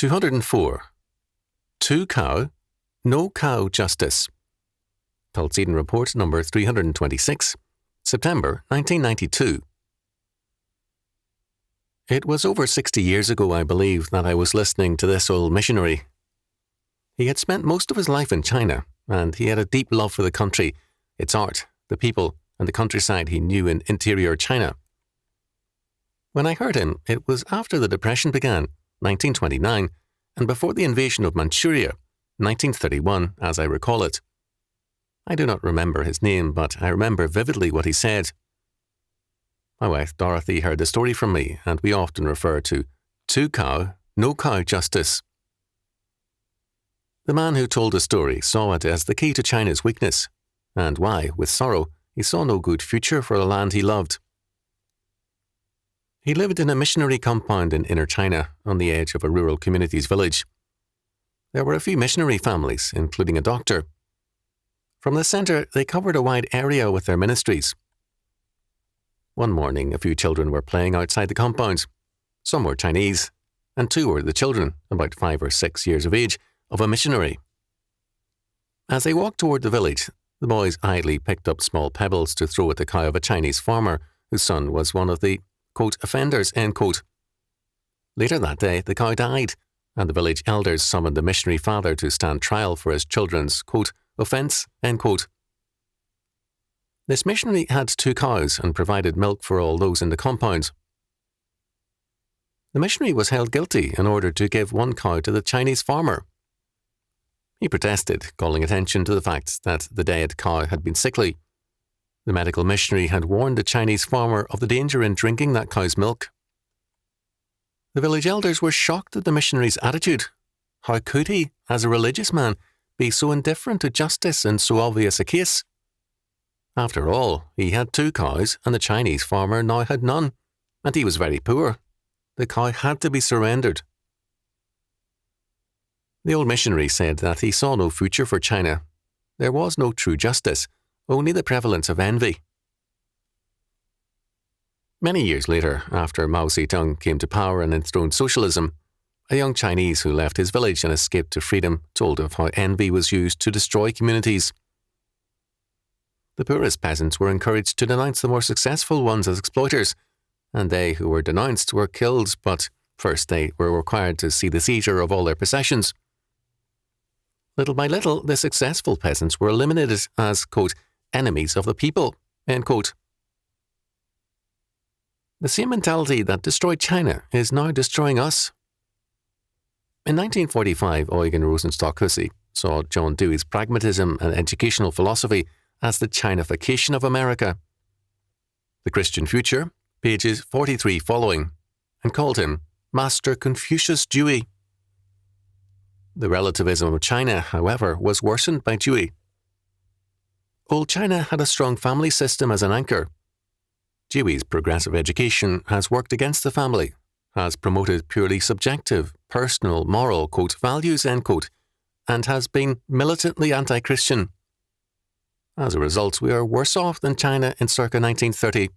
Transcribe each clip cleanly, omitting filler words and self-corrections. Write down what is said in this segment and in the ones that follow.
204. Two cow, no cow justice. Chalcedon Report number 326, September 1992. It was over 60 years ago, I believe, that I was listening to this old missionary. He had spent most of his life in China, and he had a deep love for the country, its art, the people, and the countryside he knew in interior China. When I heard him, it was after the Depression began, 1929, and before the invasion of Manchuria, 1931, as I recall it. I do not remember his name, but I remember vividly what he said. My wife Dorothy heard the story from me, and we often refer to two cow, no cow justice. The man who told the story saw it as the key to China's weakness, and why, with sorrow, he saw no good future for the land he loved. He lived in a missionary compound in inner China, on the edge of a rural community's village. There were a few missionary families, including a doctor. From the centre, they covered a wide area with their ministries. One morning, a few children were playing outside the compound. Some were Chinese, and two were the children, about 5 or 6 years of age, of a missionary. As they walked toward the village, the boys idly picked up small pebbles to throw at the cow of a Chinese farmer, whose son was one of the, quote, offenders, end quote. Later that day, the cow died, and the village elders summoned the missionary father to stand trial for his children's, quote, offence, end quote. This missionary had 2 cows and provided milk for all those in the compound. The missionary was held guilty in order to give 1 cow to the Chinese farmer. He protested, calling attention to the fact that the dead cow had been sickly. The medical missionary had warned the Chinese farmer of the danger in drinking that cow's milk. The village elders were shocked at the missionary's attitude. How could he, as a religious man, be so indifferent to justice in so obvious a case? After all, he had 2 cows, and the Chinese farmer now had none, and he was very poor. The cow had to be surrendered. The old missionary said that he saw no future for China. There was no true justice, only the prevalence of envy. Many years later, after Mao Zedong came to power and enthroned socialism, a young Chinese who left his village and escaped to freedom told of how envy was used to destroy communities. The poorest peasants were encouraged to denounce the more successful ones as exploiters, and they who were denounced were killed, but first they were required to see the seizure of all their possessions. Little by little, the successful peasants were eliminated as, quote, enemies of the people, end quote. The same mentality that destroyed China is now destroying us. In 1945, Eugen Rosenstock Hussey saw John Dewey's pragmatism and educational philosophy as the Chinification of America. The Christian Future, pages 43 following, and called him Master Confucius Dewey. The relativism of China, however, was worsened by Dewey. Old China had a strong family system as an anchor. Dewey's progressive education has worked against the family, has promoted purely subjective, personal, moral, quote, values, end quote, and has been militantly anti-Christian. As a result, we are worse off than China in circa 1930.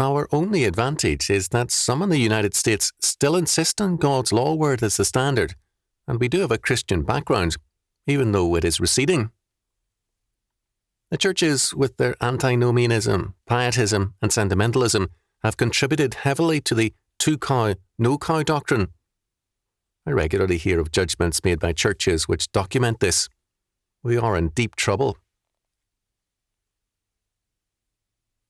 Our only advantage is that some in the United States still insist on God's law word as the standard, and we do have a Christian background, even though it is receding. The churches, with their antinomianism, pietism, and sentimentalism, have contributed heavily to the two-cow, no-cow doctrine. I regularly hear of judgments made by churches which document this. We are in deep trouble.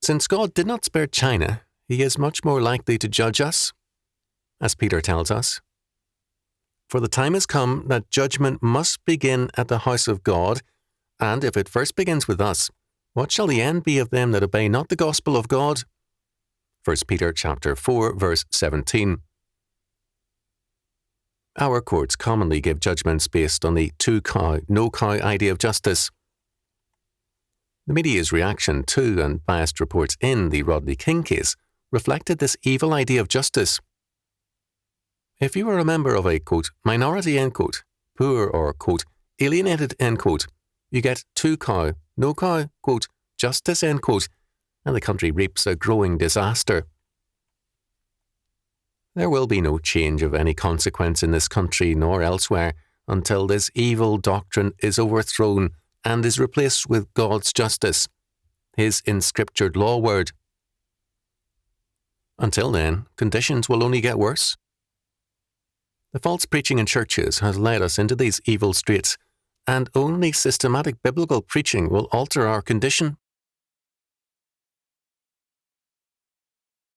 Since God did not spare China, he is much more likely to judge us, as Peter tells us. For the time has come that judgment must begin at the house of God, and if it first begins with us, what shall the end be of them that obey not the gospel of God? 1 Peter chapter 4, verse 17. Our courts commonly give judgments based on the two-cow, no-cow idea of justice. The media's reaction to and biased reports in the Rodney King case reflected this evil idea of justice. If you are a member of a, quote, minority, end quote, poor or, quote, alienated, end quote, you get two-cow, no-cow, quote, justice, end quote, and the country reaps a growing disaster. There will be no change of any consequence in this country nor elsewhere until this evil doctrine is overthrown and is replaced with God's justice, His inscriptured law word. Until then, conditions will only get worse. The false preaching in churches has led us into these evil straits, and only systematic biblical preaching will alter our condition.